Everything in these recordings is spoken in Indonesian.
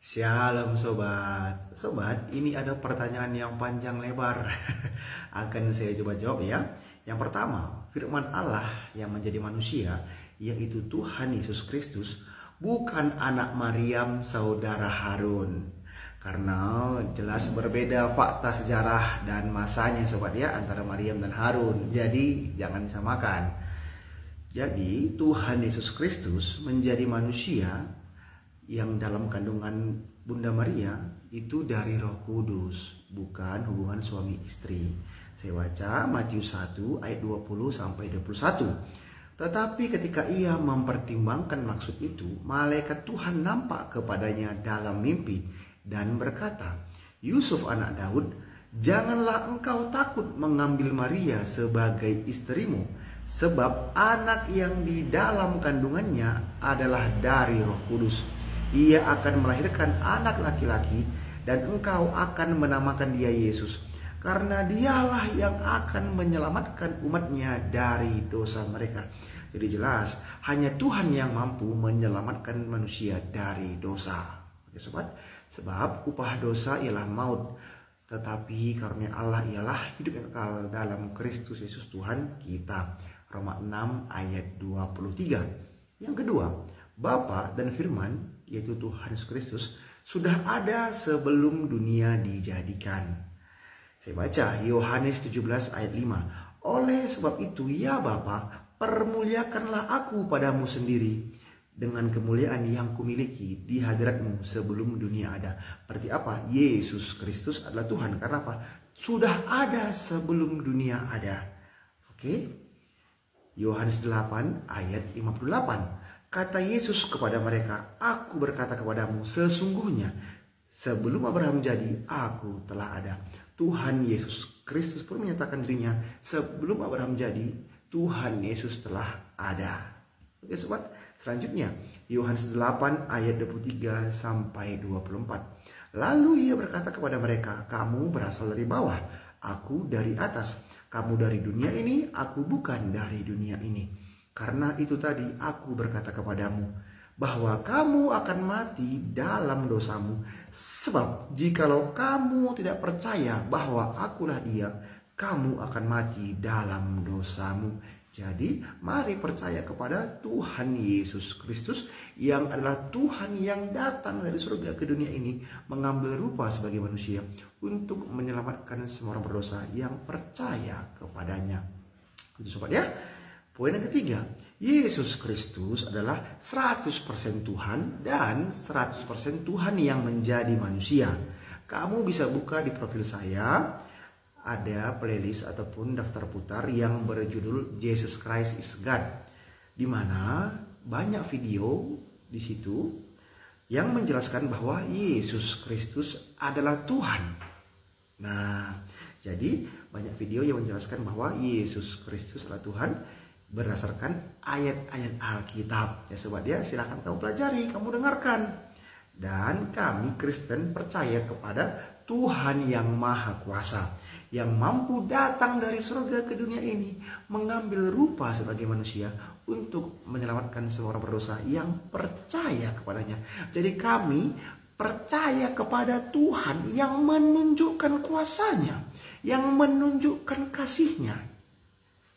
Shalom sobat. Sobat, ini ada pertanyaan yang panjang lebar. Akan saya coba jawab ya. Yang pertama, firman Allah yang menjadi manusia, yaitu Tuhan Yesus Kristus, bukan anak Maryam saudara Harun. Karena jelas berbeda fakta sejarah dan masanya sobat ya, antara Maryam dan Harun. Jadi jangan disamakan. Jadi Tuhan Yesus Kristus menjadi manusia yang dalam kandungan Bunda Maria itu dari Roh Kudus, bukan hubungan suami istri. Saya baca Matius 1 ayat 20 sampai 21. Tetapi ketika ia mempertimbangkan maksud itu, malaikat Tuhan nampak kepadanya dalam mimpi dan berkata, "Yusuf anak Daud, janganlah engkau takut mengambil Maria sebagai istrimu, sebab anak yang di dalam kandungannya adalah dari Roh Kudus. Ia akan melahirkan anak laki-laki dan engkau akan menamakan dia Yesus, karena dialah yang akan menyelamatkan umatnya dari dosa mereka." Jadi jelas, hanya Tuhan yang mampu menyelamatkan manusia dari dosa. Oke sobat, sebab upah dosa ialah maut, tetapi karunia Allah ialah hidup yang kekal dalam Kristus Yesus Tuhan kita. Roma 6 ayat 23. Yang kedua, Bapa dan Firman, yaitu Tuhan Yesus Kristus, sudah ada sebelum dunia dijadikan. Saya baca Yohanes 17 ayat 5. Oleh sebab itu ya Bapa, permuliakanlah aku padamu sendiri dengan kemuliaan yang kumiliki di hadiratmu sebelum dunia ada. Berarti apa? Yesus Kristus adalah Tuhan. Karena apa? Sudah ada sebelum dunia ada. Oke? Yohanes 8 ayat 58. Kata Yesus kepada mereka, "Aku berkata kepadamu, sesungguhnya sebelum Abraham jadi, aku telah ada." Tuhan Yesus Kristus pun menyatakan dirinya, sebelum Abraham jadi, Tuhan Yesus telah ada. Oke sobat, selanjutnya Yohanes 8 ayat 23 sampai 24. Lalu ia berkata kepada mereka, "Kamu berasal dari bawah, aku dari atas. Kamu dari dunia ini, aku bukan dari dunia ini. Karena itu tadi aku berkata kepadamu bahwa kamu akan mati dalam dosamu. Sebab jikalau kamu tidak percaya bahwa akulah dia, kamu akan mati dalam dosamu." Jadi mari percaya kepada Tuhan Yesus Kristus yang adalah Tuhan yang datang dari surga ke dunia ini, mengambil rupa sebagai manusia untuk menyelamatkan semua orang berdosa yang percaya kepadanya. Itu sobat ya. Poin yang ketiga, Yesus Kristus adalah 100% Tuhan dan 100% Tuhan yang menjadi manusia. Kamu bisa buka di profil saya, ada playlist ataupun daftar putar yang berjudul Jesus Christ is God, di mana banyak video di situ yang menjelaskan bahwa Yesus Kristus adalah Tuhan. Nah, jadi banyak video yang menjelaskan bahwa Yesus Kristus adalah Tuhan berdasarkan ayat-ayat Alkitab. Ya sobat ya, silahkan kamu pelajari, kamu dengarkan. Dan kami Kristen percaya kepada Tuhan yang Maha Kuasa, yang mampu datang dari surga ke dunia ini, mengambil rupa sebagai manusia untuk menyelamatkan semua orang berdosa yang percaya kepadanya. Jadi kami percaya kepada Tuhan yang menunjukkan kuasanya, yang menunjukkan kasihnya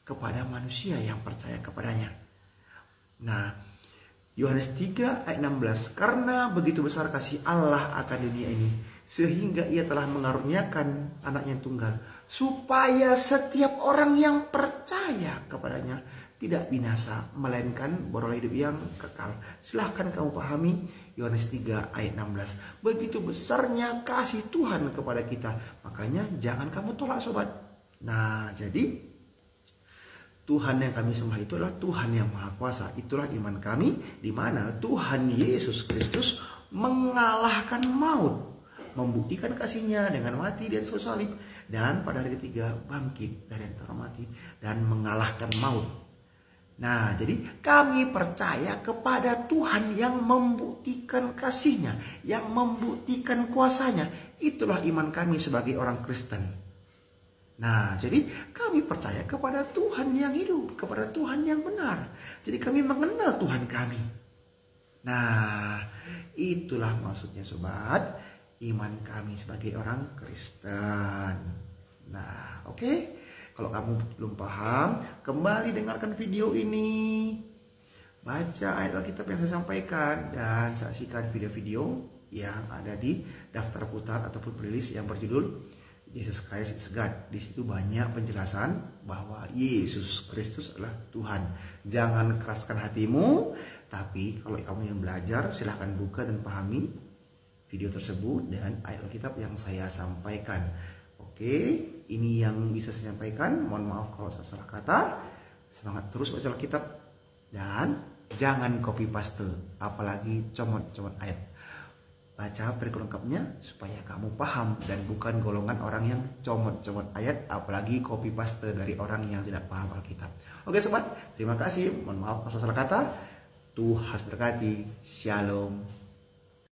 kepada manusia yang percaya kepadanya. Nah, Yohanes 3 ayat 16. Karena begitu besar kasih Allah akan dunia ini, sehingga ia telah mengaruniakan anaknya yang tunggal, supaya setiap orang yang percaya kepadanya tidak binasa, melainkan beroleh hidup yang kekal. Silahkan kamu pahami Yohanes 3 ayat 16. Begitu besarnya kasih Tuhan kepada kita, makanya jangan kamu tolak sobat. Nah, jadi Tuhan yang kami sembah itu adalah Tuhan yang Maha Kuasa. Itulah iman kami, di mana Tuhan Yesus Kristus mengalahkan maut, membuktikan kasihnya dengan mati dan salib, dan pada hari ketiga bangkit dari antara mati dan mengalahkan maut. Nah, jadi kami percaya kepada Tuhan yang membuktikan kasihnya, yang membuktikan kuasanya. Itulah iman kami sebagai orang Kristen. Nah, jadi kami percaya kepada Tuhan yang hidup, kepada Tuhan yang benar. Jadi kami mengenal Tuhan kami. Nah, Itulah maksudnya sobat, iman kami sebagai orang Kristen. Nah, oke. Kalau kamu belum paham, kembali dengarkan video ini. Baca ayat Alkitab yang saya sampaikan dan saksikan video-video yang ada di daftar putar ataupun playlist yang berjudul Jesus Christ is God. Di situ banyak penjelasan bahwa Yesus Kristus adalah Tuhan. Jangan keraskan hatimu, tapi kalau kamu ingin belajar, silahkan buka dan pahami video tersebut dan ayat Alkitab yang saya sampaikan. Oke, ini yang bisa saya sampaikan. Mohon maaf kalau saya salah kata. Semangat terus baca Alkitab dan jangan copy paste, apalagi comot-comot ayat. Baca berikut lengkapnya supaya kamu paham dan bukan golongan orang yang comot-comot ayat, apalagi copy paste dari orang yang tidak paham Alkitab. Oke sobat, terima kasih. Mohon maaf kalau salah kata. Tuhan berkati. Shalom.